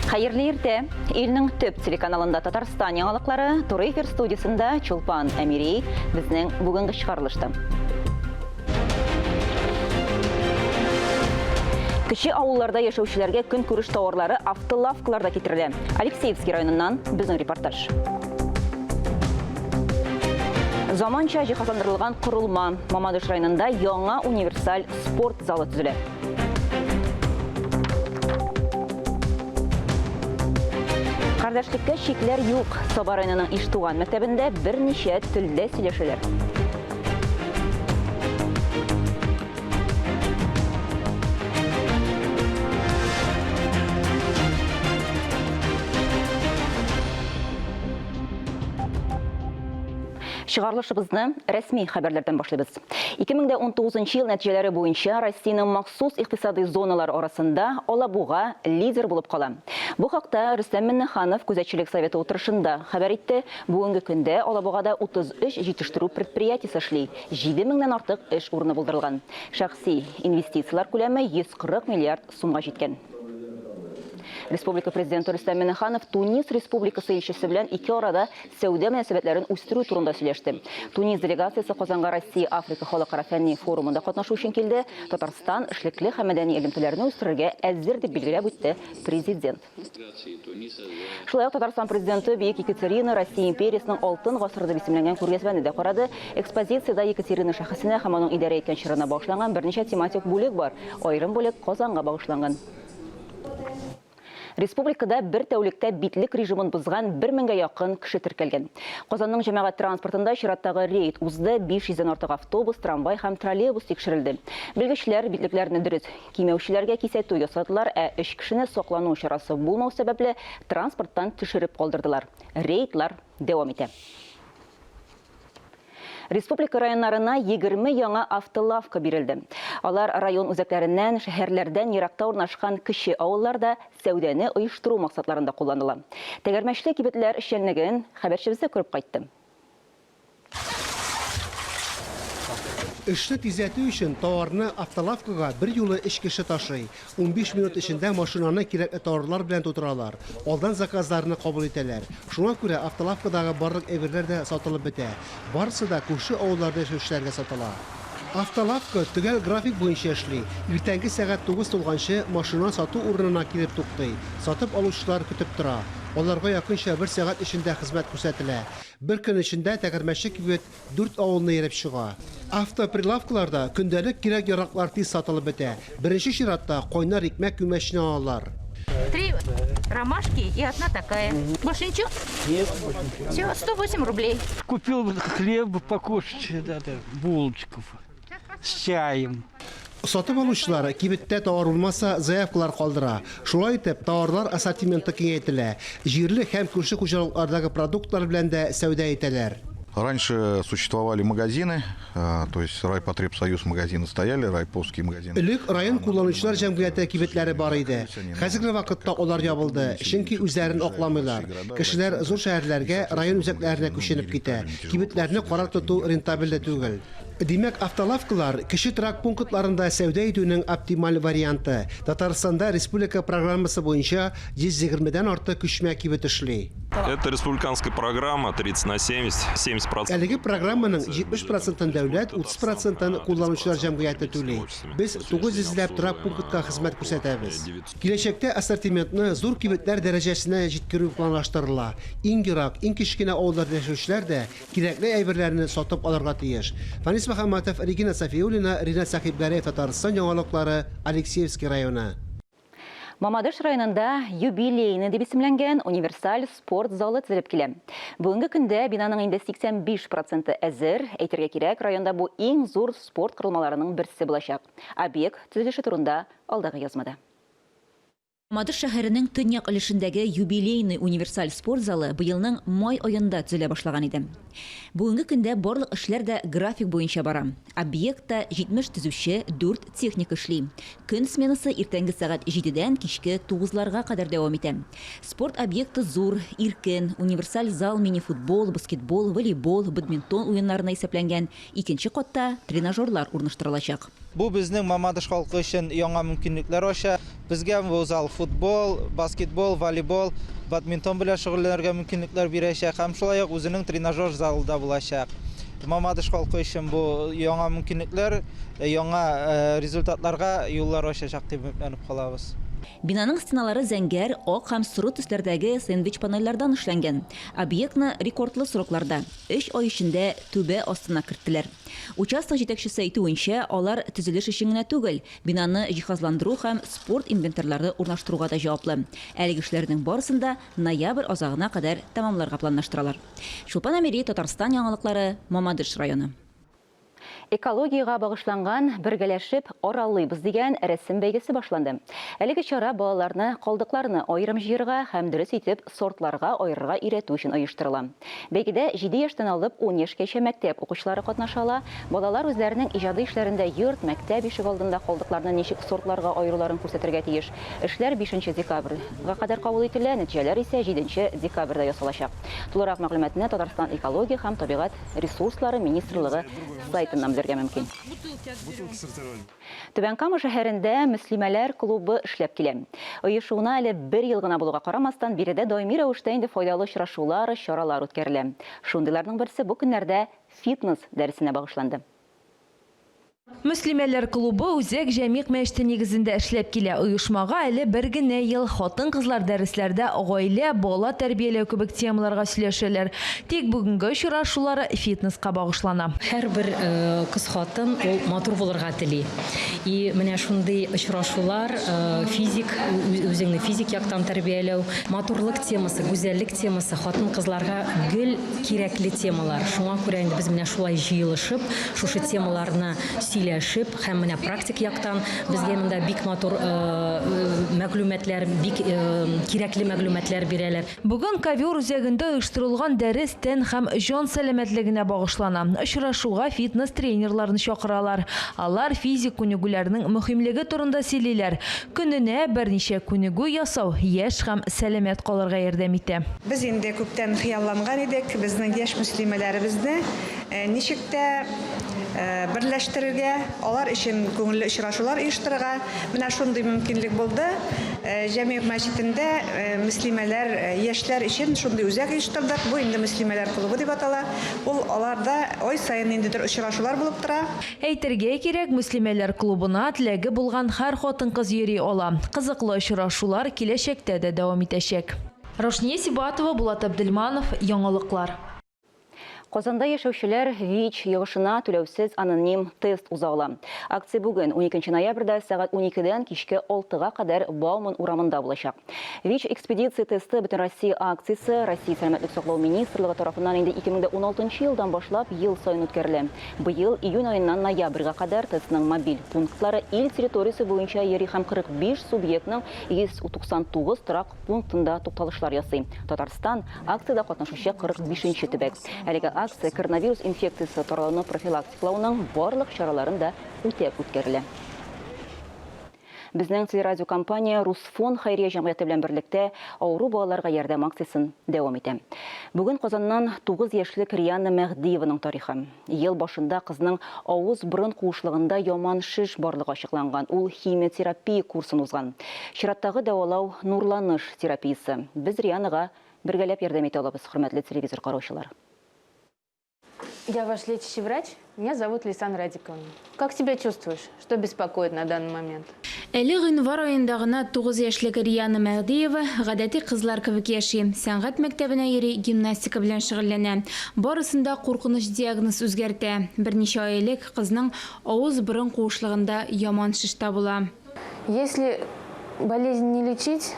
Hayırlı erте, ilning töp телеканалында Татарстан яңалыклары Туры эфир студиясында Чулпан Әмири безнең бүгенге чыгарылышты. Кече авылларда яшәүчеләргә көнкүреш товарлары автолавкаларда китерелә. Алексеевский районыннан безнең репортаж. Заманча җиһазландырылган корылма Мамадыш районында яңа универсаль спорт залы төзелә. Кардәшлеккә шикләр юк. Саба районының Иштуган мәктәбендә берничә телдә сөйләшәләр. Чыгарылышыбызны рәсми хәбәрләрдән башлыйбыз. 2019 ел нәтиҗәләре буенча Россиянең махсус икътисади зоналар арасында Алабуга лидер булып кала. Бу хакта Рөстәм Миннеханов күзәтчелек советы утырышында хәбәр итте. Бүгенге көндә Алабугада 33 җитештерү предприятиесе эшли. 7000дән артык эш урыны булдырылган. Шәхси инвестициялар күләме 140 миллиард сумга җиткән. Республика президенты Рөстәм Миннеханов Тунис Республикасы илчесе белән ике арада сәүдә мөнәсәбәтләрен үстерү турында сөйләште. Тунис делегациясе Казанга Россия-Африка халыкара фәнни форумында катнашу өчен килде. Татарстан эшлекле һәм мәдәни элемтәләрне үстерергә әзер дип билгеләп үтте президент. Шулай ук Татарстан президенты Бөек Екатерина Россия империясының алтын гасырда исемләнгән күргәзмәне дә карады. Экспозициядә Екатерина шәхесенә һәм аның идарә иткән чорына багышланган берничә тематик бүлек бар. Аерым бүлек Казанга багышланган. Республикада бер тәүлектә битлек режимын бозган 1000-гә якын кеше теркәлгән. Казанның җәмәгать транспортында чираттагы рейд узды, 500-дән артык автобус, трамвай һәм троллейбус тикшерелде. Белгечләр битлекләрне дөрес кимәүчеләргә кисәтү ясадылар, 3 кешене саклану чарасы булмау сәбәпле транспорттан төшереп калдырдылар. Рейдлар дәвам итә. Республика районнарына 20 яңа автолавка бирелде. Алар район үзәкләреннән, шәһәрләрдән еракта урнашкан кече авылларда сәүдәне оештыру максатларында кулланыла. Тәгәрмәчле кибетләр эшчәнлеген хәбәрчебездә күреп кайтты. Эшне тизәтү өчен товарны автолавкага бер юлы 3 кеше ташый. 15 минут эчендә машинаны кирәкле товарлар белән тутыралар. Алдан заказларны кабул итәләр. Шуңа күрә автолавкадагы барлык әйберләр дә сатылып бетә. Барысы да күрше авылларда яшәүчеләргә сатыла. Автолавка төгәл график буенча эшли. Иртәнге сәгать 9 тулганчы машина сату урынына килеп туктый. Сатып алучылар көтеп тора. Аларга якынча 1 сәгать эчендә хезмәт күрсәтелә. Бер көн эчендә тәгәрмәче кибет 4 авылны ярып чыга. Автоприлавкаларда көндәлек кирәк яраклар тиз сатылып бетә. Беренче чиратта кайнар икмәк күмәчне алалар. 3 ромашки и одна такая. Больше ничего? Нет, больше ничего. Все, 108 рублей. Купил хлеб покушать, булочков с чаем. Сатып алучылар кибеттә товар булмаса заявкалар калдыра. Шулай итеп, товарлар ассортименты киңәйтелә. Җирле һәм күрше хуҗалыклардагы продуктлар белән дә сәүдә итәләр. Раньше существовали магазины, то есть Райпотребсоюз магазины стояли, Райповские магазины. Элек район кулланучылар җәмгыяте кибетләре бар иде. Хәзерге вакытта алар ябылды, чөнки үзләрен акламыйлар. Кешеләр зур шәһәрләргә, район үзәкләренә күченеп китә. Кибетләрне карар тоту рентабельле түгел. Димәк, автолавкалар кеше торак пунктларында сәүдә итүнең оптималь варианты. Татарстанда республика программасы буенча 120дән артык күчмә кибет эшли. Это республиканская программа 30/70, 70%. Әлеге программаның 70% дәүләт, 30% кулланучылар җәмгыяте түли. Без 900ләп торак пунктка хезмәт күрсәтәбез. Киләчәктә ассортиментны зур кибетләр дәрәҗәсенә җиткерү планлаштырыла. Иң ерак, иң кечкенә авылларда яшәүчеләр дә кирәкле әйберләрне сатып алырга тиеш. Фанис Мөхәммәтов, Регина Сафиуллина, Ринат Сахибгәрәев, Татарстан яңалыклары, Алексеевский районы. Мамадыш районында юбилейны дип исемләнгән универсаль спорт залы төзелеп килә. Бүгенге көндә бинаның инде 85% әзер. Әйтергә кирәк, районда бу иң зур спорт корылмаларының берсе булачак. Объект төзелеше турында алдагы язмада. Мамадыш шәһәренең төньяк өлешендәге юбилейный универсаль спорт залы быелның май аенда төзелә башлаган иде. Бүгенге көндә барлык эшләр дә график буенча бара. Объектта 70 төзүче, 4 техник эшли. Көн сменасы иртәнге сәгать 7дән кичке 9ларга кадәр дәвам итә. Спорт объекты зур, иркен, универсаль зал мини-футбол, баскетбол, волейбол, бадминтон уеннарына исәпләнгән. Икенче катта тренажерлар урнаштырылачак. Бу безнең Мамадыш халкы өчен яңа мөмкинлекләр ача. Безгә бу зал футбол, баскетбол, волейбол, бадминтон белән шөгыльләнергә мөмкинлекләр бирәчәк һәм шулай ук үзенең тренажер залында булачак. Мамадыш халкы өчен бу яңа мөмкинлекләр, яңа результатларга юллар ачачак дип үмитләнеп калабыз. Бинаның стеналары зәңгәр, ак һәм соры төсләрдәге сэндвич панельләрдән эшләнгән. Объектны рекордлы срокларда 3 ай эчендә түбә астына керттеләр. Участок җитәкчесе әйтүенчә, алар төзелеш өчен генә түгел, бинаны җиһазландыру һәм спорт инвентарьлары урнаштыруга да җаваплы. Әлеге эшләрнең барысында ноябрь азагына кадәр тәмамларга планлаштыралар. Шулпан Амери, Татарстан яңалыклары, Мамадыш районы. Экологияга багышланган бергәләшеп аралыйбыз дигән рәсем бәйгесе башланды. Әлеге чара балаларны калдыкларны аерым җыярга һәм дөрес итеп сортларга аерырга өйрәтү өчен оештырыла. Бәйгедә 7 яшьтән алып 10 яшькәчә мәктәп укучылары катнаша. Балалар үзләренең иҗади эшләрендә йорт, мәктәп ишек алдында калдыкларны ничек сортларга аеруларын күрсәтергә тиеш. Эшләр 5 декабрьгә кадәр кабул ителә, нәтиҗәләр исә 7 декабрьдә ясалачак. Тулырак мәгълүматны Татарстан экология һәм табигать ресурслары министрлыгы сайтыннан белергә мөмкин. Түбән Кама шәһәрендә мөслимәләр клубы эшләп килә. Оешуына әле 1 ел гына булуга карамастан, биредә даими рәвештә инде файдалы очрашулар, чаралар үткәрелә. Шундыйларның берсе бу көннәрдә фитнес дәресенә багышланды. Мөслимәләр клубы үзәк җәмигъ мәчете нигезендә эшләп килә. Оешмага әле 1 генә ел хатын-кызлар дәресләрдә гаилә, бала тәрбияләү кебек темаларга сөйләшәләр. Тик бүгенге очрашулары фитнеска багышлана. Һәрбер кыз-хатын ул матур булырга тели. И менә шундый очрашулар физик үзеңне физик яктан тәрбияләү, матурлык темасы, гүзәллек темасы хатын-кызларга гел кирәкле темалар. Шуңа күрә инде без менә шулай җыелышып, шушы темаларны сөйләшеп һәм менә практик яктан безгә монда бик матур мәгълүматлар, бик кирәкле мәгълүматлар бирәләр. Бүген ковер үзәгендә оештырылган дәрес тән һәм җан сәламәтлегенә багышлана. Очрашуга фитнес тренерларын чакыралар. Алар физик күнегүләрнең мөһимлеге турында сөйлиләр. Көненә берничә күнегү ясау яшь һәм сәламәт калырга ярдәм итә. Без инде күптән хыялланган идек, безнең яшь мөслимәләребезне ничек тә берләштерергә, алар өчен күңелле очрашулар оештырырга. Менә шундый мөмкинлек булды. Җәмигъ мәчетендә мөслимәләр, яшьләр өчен шундый үзәк оештырдык. Бу инде мөслимәләр клубы дип атала. Ул аларда ай саен индидер очрашулар булып тора. Әйтергә кирәк, мөслимәләр клубына теләге булган һәр хатын-кыз йөри ала. Кызыклы очрашулар киләчәктә дә дәвам итәчәк. Рошния Сибатова, Булат Абдельманов, яңалыклар. Казанда яшәүчеләр ВИЧ йогышына түләүсез аноним тест уза. Акция бүген 12 ноябрьдә сәгать 12-дән кичке 6-га кадәр Бауман урамында булачак. ВИЧ экспедиция тесты Бөтен Россия акциясе Россия сәламәтлек саклау министрлыгы тарафыннан инде 2016 елдан башлап ел саен үткәрелә. Быел июнь аеннан ноябрьгә кадәр тестның мобиль пунктлары ил территориясе буенча йөри һәм 45 субъектның 199 торак пунктында тукталышлар ясый. Татарстан акциядә катнашучы 45-нче төбәк. Әлеге акция коронавирус инфекциясы таралуны профилактикалауның барлык чараларын да үтәп үткәрелә. Безнең телерадио компания Русфон хәйрия җәмгыяте белән берлектә авыру балаларга ярдәм акциясын дәвам итә. Бүген Казаннан 9 яшьлек Риана Мәгдиеваның тарихы. Ел башында кызның авыз-борын куышлыгында яман шиш барлыгы ачыкланган. Ул химиотерапия курсын узган. Чираттагы дәвалау нурланыш терапиясе. Без Рианага бергәләп ярдәм итә алабыз, хөрмәтле телевизор караучылар. Я ваш лечащий врач. Меня зовут Лейсан Радиковна. Как себя чувствуешь? Что беспокоит на данный момент? Әле гыйнвар аендагына 9 яшьлек Риана Мәгдиева гадәти кызлар кебек яши. Сәнгать мәктәбенә йөри, гимнастика белән шөгыльләнә. Барысында куркыныч диагноз үзгәртә. Берничә ай элек кызның авыз-борын куышлыгында яман шиш табыла. Если болезнь не лечить,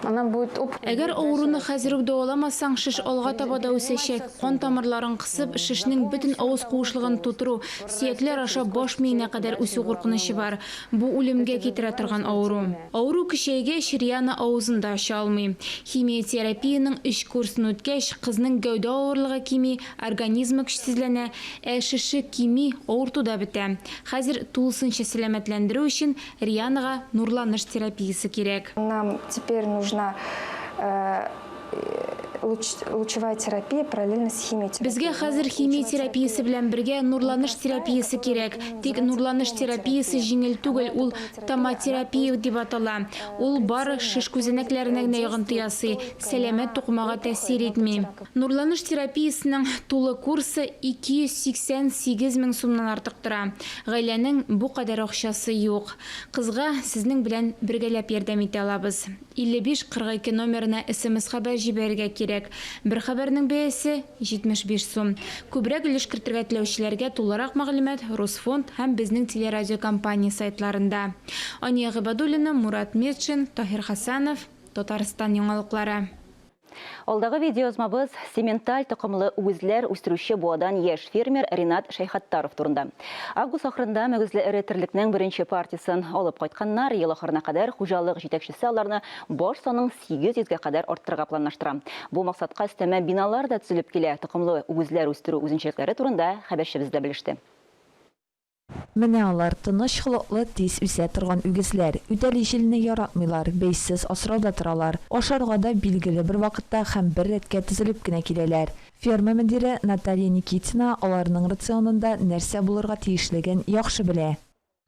она будет Әгәр авыруны хәзер үк дәваламасаң, шиш алга таба да үсәчәк. Кан тамырларын кысып, шишнең бөтен авыз куышлыгын тутыру, сөякләр аша баш миенә кадәр үсү куркынычы бар. Бу үлемгә китерә торган авыру. Авыру кичәгә Риана авызында ача алмый. Химиотерапияның 3 курсын үткәч, кызның гәүдә авырлыгы кими, организмы көчсезләнә, шише кими, авыртуда бетә. Хәзер тулысынча сәламәтләндерү өчен Рианага нурланыш терапиясе кирәк. Нам теперь нужно лучевая терапия параллельно с химиотерапией. Безгә хәзер химия терапиясе белән бергә нурланыш терапиясе кирәк. Тик нурланыш терапиясе җиңел түгел, ул томотерапия дип атала. Ул бары шиш күзәнәкләренә генә йогынты ясый, сәламәт туқмага тәэсир итми. Нурланыш терапиясенең тулы курсы 288 мең сумнан артык тора. Гаиләнең бу кадәр акчасы юк. Кызга сезнең белән бергәләп ярдәм итә алабыз. 55-42 номерына SMS хәбәр җибәрергә кирәк. Бер хәбәрнең бәясе 75 сум. Күбрәк өлеш кертергә теләүчеләргә тулырак мәгълүмат Росфонд һәм безнең телерадио компания сайтларында. Ания Гыйбадуллина, Мурат Метшин, Таһир Хасанов, Татарстан яңалыклары. Алдагы видеозмабыз сементаль токымлы үгезләр үстерүче буадан яшь фермер Ринат Шайхаттаров турында. Август ахырында мөгезле эре терлекнең беренче партиясын алып кайтканнар, ел ахырына кадәр хуҗалык җитәкчесе аларны баш санын 800-га кадәр арттырырга планлаштыра. Бу максатка өстәмә биналар да төзелеп килә. Токымлы үгезләр үстерү үзенчәлекләре турында хәбәрчебез дә белеште. Менә алар тыныч холыклы тиз үсә торган үгезләр, үтәли җилне яратмыйлар, бәйсез асрауда торалар. Ашарга да билгеле бер вакытта һәм бер рәткә тезелеп кенә киләләр. Ферма мөдире Наталья Никитина аларның рационында нәрсә булырга тиешлеген яхшы белә.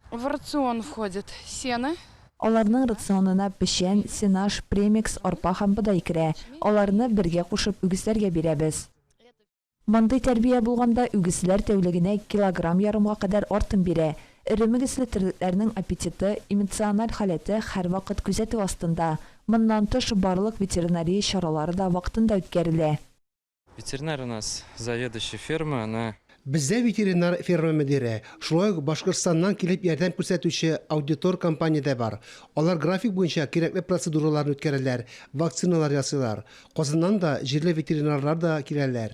В рацион входит сено. Аларның рационына печән, сенаж, премикс, арпа һәм бодай керә. Аларны бергә кушып үгезләргә бирәбез. Мандай тәрбия булганда үгезләр тәүлегенә килограмм ярымга кадәр артым бирә. Эре мөгезле терлекләрнең аппетиты, эмоциональ халәте һәр вакыт күзәтү астында. Моннан тыш барлык ветеринария чаралары да вакытында үткәрелә. Ветеринар у нас заведующий фермы, она... Бездә ветеринар ферма мөдире, шулай ук Башкортстаннан килеп ярдәм күрсәтүче аудитор компания бар. Алар график буенча кирәкле процедураларны үткәрәләр, вакциналар ясыйлар. Казаннан да җирле ветеринарлар да киләләр.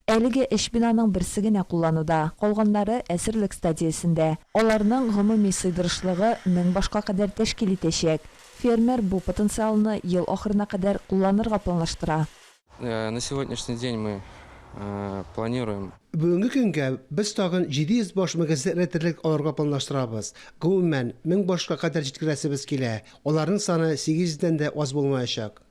Әлеге эш бинаның берсе генә куллануда, калганнары әсирлек стадиясендә. Аларның гомуми сыйдырышлыгы 1000 башка кадәр тәшкил итәчәк. Фермер бу потенциалны ел ахырына кадәр кулланырга планлаштыра. На сегодняшний день мы планируем. Бүгенге көнгә без тагын 700 баш мөгезле терлек алырга планлаштырабыз. Гомумән 1000 башка кадәр җиткерәсебез килә. Аларның саны 800-дән дә аз булмаячак.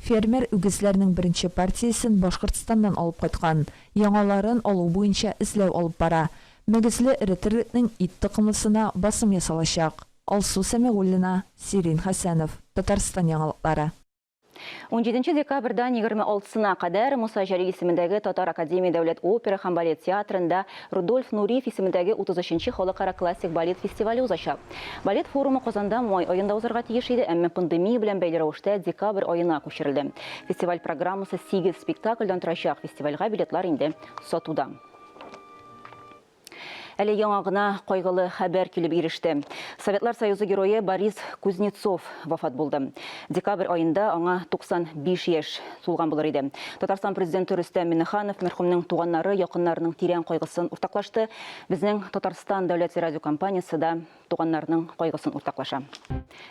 Фермер үгезләрнең беренче партиясын Башкортстаннан алып кайткан. Яңаларын алу буенча эзләү алып бара. Мөгезле эре терлекнең ит токымлысына басым ясалачак. Алсу Сәмигуллина, Сирин Хасанов, Татарстан яңалыклары. 17 декабрьдән 26-сына кадәр Муса Җәлил исемендәге Татар Академия дәүләт опера һәм балет театрында Рудольф Нуриев исемендәге 33-нче халыкара классик балет фестивале узачак. Балет форумы Казанда май аенда узарга тиеш иде, әмма пандемия белән бәйле рәвештә декабрь аена күчерелде. Фестиваль программасы 8 спектакльдән торачак. Фестивальгә билетлар инде сатуда. Әле яңа гына кайгылы хәбәр килеп иреште. Советлар Союзы герое Борис Кузнецов вафат булды. Декабрь аенда аңа 95 яшь тулган булыр иде. Татарстан президенты Рөстәм Миңнеханов мәрхүмнең туганнары, якыннарының тирән кайгысын уртаклашты. Безнең Татарстан дәүләт радиокомпаниясе да туганнарның кайгысын уртаклаша.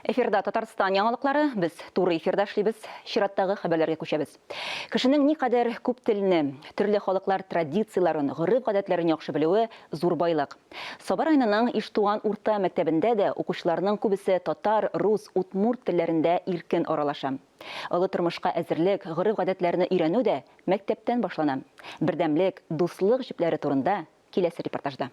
Эфирда Татарстан яңалыклары, без туры эфирда эшлибез, чираттагы хәбәрләргә күчәбез. Кешенең никадәр күп телне, төрле халыклар традицияларын, гореф-гадәтләрен яхшы белүе зур байлык. Сабар айнының Иштуган урта мәктәбендә дә укучыларның күбесе татар, рус, удмурт телләрендә иркен аралаша. Олы тормышка әзерлек, гореф-гадәтләрне өйрәнү дә мәктәптән башлана. Бердәмлек, дуслык җипләре турында киләсе репортажда.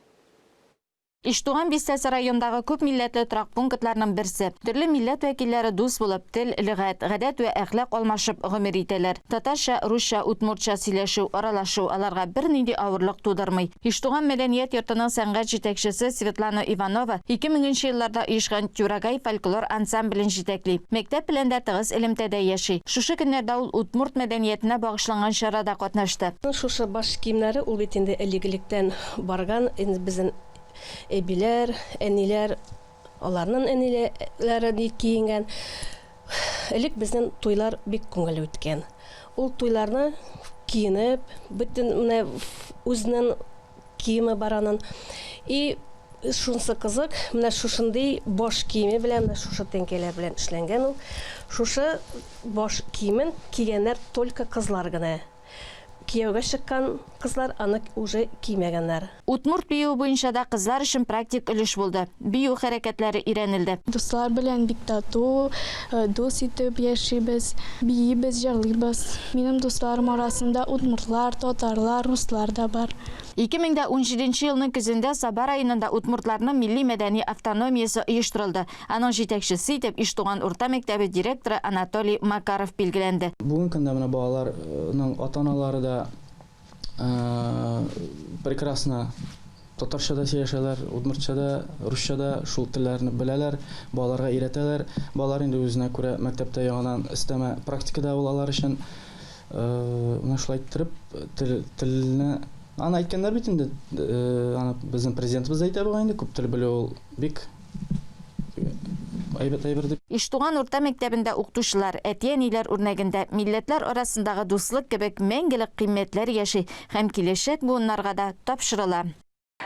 Иштуган бистәсе райондагы күп милләтле торак пунктларның берсе. Төрле милләт вәкилләре дус булып, тел, лөгать, гадәт вә әхлак алмашып гомер итәләр. Татарча, русча, удмуртча сөйләшү, аралашу аларга бернинди авырлык тудырмый. Иштуган мәдәният йортының сәнгать җитәкчесе Светлана Иванова 2000 елларда оешкан Тюрагай фольклор ансамблен җитәкли. Мәктәп белән дә тыгыз элемтәдә яши. Шушы көннәрдә ул удмурт мәдәниятенә багышланган чарада катнашты. Шушы баш киемнәре ул бит инде элегелектән барган, безнең әбиләр, әниләр, аларның әниләре киенгән. Элек безнең туйлар бик күңелле үткән. Ул туйларны киенеп, бөтен менә үзенең киеме баранын. И шунысы кызык, менә шушындый баш киеме белән, менә шушы тәңкәләр белән эшләнгән ул. Шушы баш киемен кигәннәр только кызлар гына. кияүгә чыккан кызлар аны уже кимәгәннәр. Утмурт бию буенча да кызлар өчен практик өлеш булды. Бию хәрәкәтләре өйрәнелде. Дуслар белән бик тату, дус итеп яшибез, биебез, җырлыйбыз. Минем дусларым арасында удмуртлар, татарлар, руслар да бар. 2017 елның көзендә Саба районында удмуртларның милли мәдәни автономиясы оештырылды. Аның җитәкчесе итеп Иштуган урта мәктәбе директоры Анатолий Макаров билгеләнде. Бүген көндә менә балаларның ата-аналары да прекрасно татарчада сөйләшәләр, удмуртчада, русчада шул телләрне беләләр, балаларга өйрәтәләр. Балалар инде үзенә күрә мәктәптә яңадан өстәмә практикада булалар өчен менә шулай итеп телне аны әйткәннәр бит инде, аны безнең президентыбыз әйтә бугай инде, күп тел белү ул бик әйбәт дип. Иштуган урта мәктәбендә укытучылар, әти-әниләр үрнәгендә милләтләр арасындагы дуслык кебек мәңгелек кыйммәтләр яши һәм киләчәк буыннарга да тапшырыла.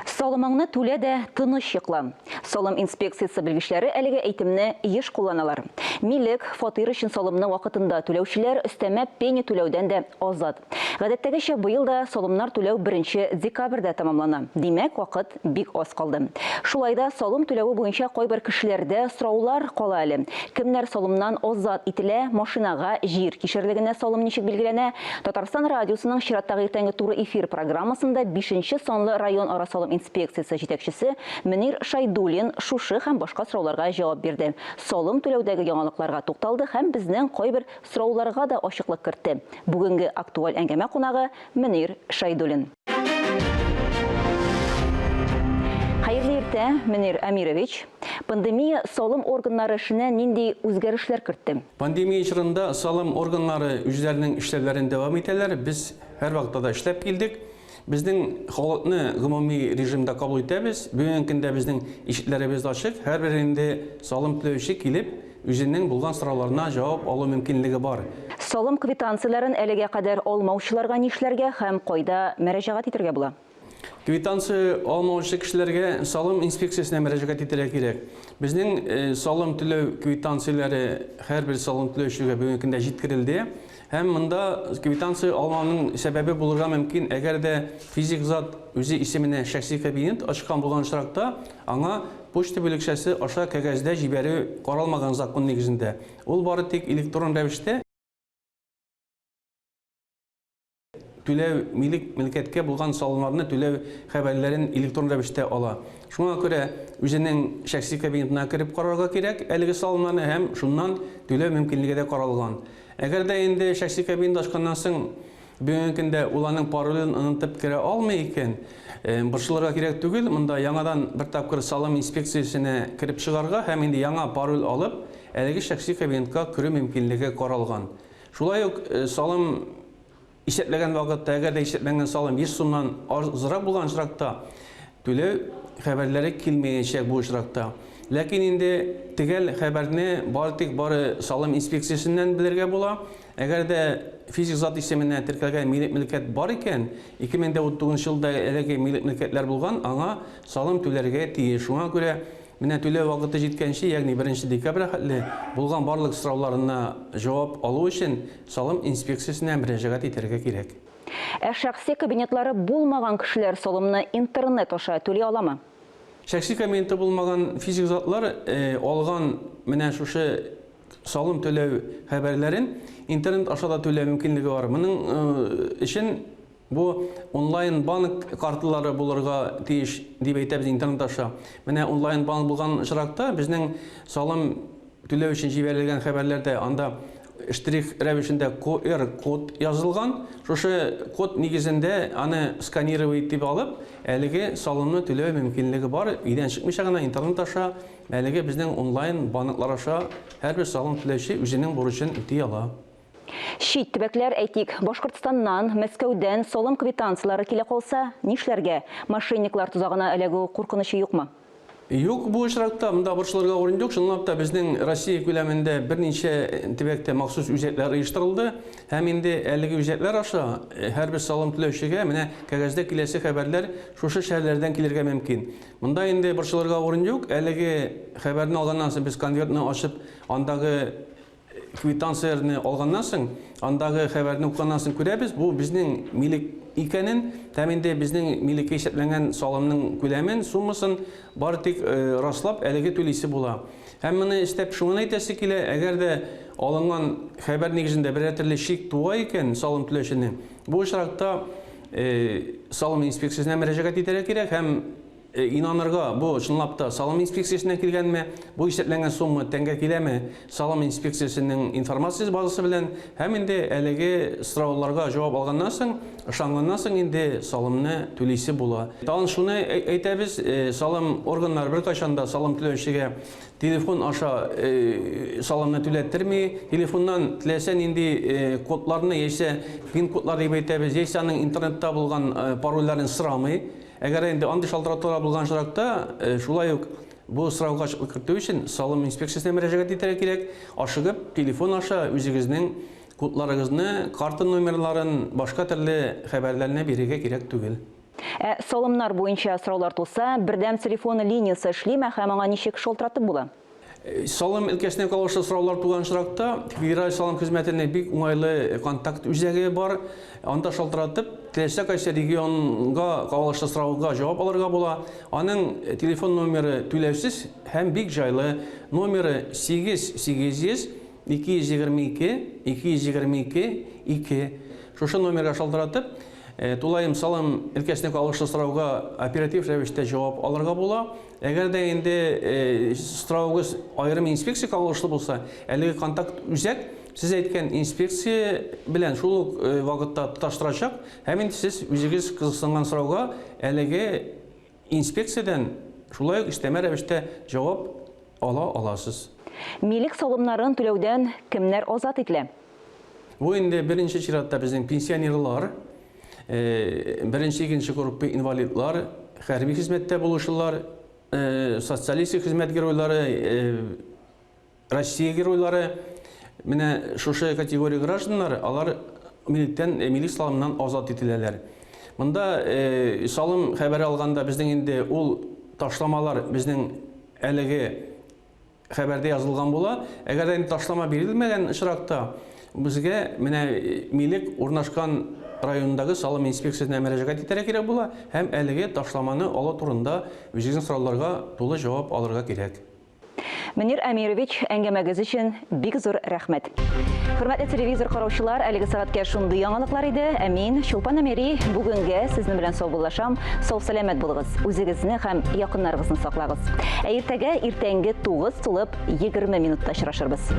Салымыңны түлә дә тыныч йокла. Салым инспекциясы белгечләре әлеге әйтемне еш кулланалар. Милек, фатир өчен салымны вакытында түләүчеләр өстәмә пеня түләүдән дә азат. Гадәттәгечә быел да салымнар түләү 1 декабрьдә тамамлана. Димәк, вакыт бик аз калды. Шулай да салым түләүе буенча кайбер кешеләрдә сораулар кала әле. Кемнәр салымнан азат ителә, машинага, җир кишерлегенә салым ничек билгеләнә? Татарстан радиосының чираттагы иртәнге туры эфир программасында 5 санлы район ара салым инспекциясы җитәкчесе Мөнир Шайдуллин шушы һәм башка сорауларга җавап бирде. Салым түләүдәге яңалыкларга тукталды һәм безнең кайбер сорауларга да ачыклык кертте. Бүгенге актуаль әңгәмә кунагы Мөнир Шайдуллин. Хәерле иртә, Мөнир Амирович. Пандемия салым органнары эшенә нинди үзгәрешләр кертте? Пандемия чорында салым органнары үзләренең эшләүләрен дәвам итәләр. Biz һәр вакытта да эшләп килдек. Безнең халыкны гомуми режимда кабул итәбез. Бүгенге көндә безнең ишекләребез ачык. Һәрбер инде салым түләүче килеп, үзенең булган сорауларына җавап алу мөмкинлеге бар. Салым квитанцияләрен әлегә кадәр алмаучыларга нишләргә һәм кайда мөрәҗәгать итәргә була? Квитанция алмаучы кешеләргә салым инспекциясына мөрәҗәгать итәргә кирәк. Безнең салым түләү квитанцияләре һәрбер салым түләүчегә бүгенге көндә җиткерелде. Һәм монда квитанция алмауның сәбәбе булырга мөмкин, әгәр дә физик зат үзе исеменә шәхси кабинет ачкан булган очракта, аңа почта бүлекчәсе аша кәгазьдә җибәрү каралмаган закон нигезендә. Ул бары тик электрон рәвештә түләү милкәткә булган салымнарны түләү хәбәрләрен электрон рәвештә ала. Шуңа күрә үзенең шәхси кабинетына кирип карарга кирәк әлеге салымнарны һәм шуннан түләү мөмкинлеге дә каралган. Әгәр дә инде шәхси кабинет ачканнан соң бүгенге көндә уларның паролен онытып керә алмый икән, борчылырга кирәк түгел. Монда яңадан бер тапкыр салым инспекциясенә кирип чыгарга һәм инде яңа пароль алып, әлеге шәхси кабинетка керү мөмкинлеге каралган. Шулай ук салым исәпләгән вакытта, әгәр дә исәпләнгән салым 100 сумнан азрак булган очракта түләү хәбәрләре килмәячәк бу очракта. Ләкин инде тегәл хәбәрне бары салым инспекциясеннән белергә була. Әгәр дә физик зат исеменә теркәлгән милек бар икән, 2019 елда әлеге милек-милкәтләр булган, аңа салым түләргә тиеш. Шуңа күрә менә түләү вакыты җиткәнче, ягъни 1 декабрь хәтле булган барлык сорауларына җавап алу өчен салым инспекциясенә мөрәҗәгать итәргә кирәк. Шәхси кабинетлары булмаган кешеләр салымны интернет аша түли аламы? Шәхси кабинеты булмаган физик затлар алган менә шушы салым түләү хәбәрләрен интернет аша да түләү мөмкинлеге бар. Моның өчен бу онлайн банк карталары булырга тиеш дип әйтәбез интернет аша. Менә онлайн банк булган очракта безнең салым түләү өчен җибәрелгән хәбәрләрдә анда штрих рәвешендә QR код язылган. Шушы код нигезендә аны сканировать итеп алып, әлеге салымны түләү мөмкинлеге бар. Өйдән чыкмыйча гына интернет аша, әлеге безнең онлайн банклар аша һәрбер салым түләүче үзенең бурычын үти ала. Чит төбәкләр әйтик, Башкортстаннан, Мәскәүдән салым квитанциялары килә калса, нишләргә? Мошенниклар тузагына эләгү куркынычы юкмы? Юк, бу очракта монда борчылырга урын юк. Чынлап та безнең Россия күләмендә берничә төбәктә махсус үзәкләр оештырылды. Һәм инде әлеге үзәкләр аша һәрбер салым түләүчегә менә кәгазьдә киләсе хәбәрләр шушы шәһәрләрдән килергә мөмкин. Монда инде борчылырга урын юк. Әлеге хәбәрне алганнан соң без конвертны ачып, андагы квитанцияларны алганнан соң, андагы хәбәрне укыганнан соң күрәбез, бу безнең милек икәнен, тәминде безнең милеккә исәпләнгән салымның күләмен, суммасын бары тик раслап әлеге түлисе була. Һәм моны истәп шуны әйтәсе килә, әгәр дә алынган хәбәр нигезендә бер төрле шик туа икән салым түләүченең, бу очракта салым инспекциясына мөрәҗәгать итәргә кирәк һәм инанырга, бу чынлап та салым инспекциясына килгәнме, бу исәпләнгән сумма тәнгә киләме, салым инспекциясының информация базасы белән һәм инде әлеге сорауларга җавап алганнан соң, ышанганнан соң инде салымны түлисе була. Тагын шуны әйтәбез, салым органнары беркайчан да салым түләүчегә телефон аша салымны түләттерми, телефоннан теләсә нинди кодларны яисә пин кодлар дип әйтәбез, яисә аның интернетта булган парольларын сорамый. Әгәр инде андый шалтыратулар булган чоракта, шулай ук бу сорауга ачыклык кертү өчен салым инспекциясына мөрәҗәгать итәргә кирәк. Ашыгып телефон аша үзегезнең кодларыгызны, карта номерларын, башка төрле хәбәрләрне бирергә кирәк түгел. Салымнар буенча сораулар туса, бердәм телефон линиясы эшлиме һәм аңа ничек шалтыратып була? Салым өлкәсенә калышлы сораулар туган чоракта, федераль салым хезмәтенең бик уңайлы контакт үзәге бар. Анда шалтыратып, теләсә кайсы регионга калышлы сорауга җавап алырга була. Аның телефон номеры түләүсез һәм бик җайлы. Номеры 8800 222 222 2. Шушы номерга шалтыратып, тулайым салым өлкәсенә калышлы сорауга оператив рәвештә җавап алырга була. Әгәр дә инде сораугыз аерым инспекция калышлы булса, әлеге контакт үзәк сез әйткән инспекция белән шул ук вакытта тоташтырачак, һәм инде сез үзегез кызыксынган сорауга әлеге инспекциядән шулай ук истәмә рәвештә җавап ала аласыз. Милек салымнарын түләүдән кемнәр азат ителә? Бу инде беренче чиратта безнең пенсионерлар, беренче икенче группа инвалидлар, хәрби хезмәттә булучылар, социалистик хезмәт геройлары, Россия геройлары, менә шушы категория гражданнар, алар милек салымнан азат ителәләр. Монда салым хәбәре алганда безнең инде ул ташламалар безнең әлеге хәбәрдә язылган була. Әгәр дә ташлама бирелмәгән очракта, безгә менә милек урнашкан райондагы салым инспекциясына мөрәҗәгать итәргә кирәк була һәм әлеге ташламаны ала турында үзегезнең сорауларга тулы җавап алырга кирәк. Мөнир Әмирович, әңгәмәгез өчен бик зур рәхмәт. Хөрмәтле телевизор караучылар, әлеге сәгатькә шундый яңалыклар иде. Мин Чулпан Әмири бүгенгә сезнең белән саубуллашам. Сау-сәламәт булыгыз. Үзегезне һәм якыннарыгызны саклагыз. Иртәгә иртәнге 9 тулып 20 минутта очрашырбыз.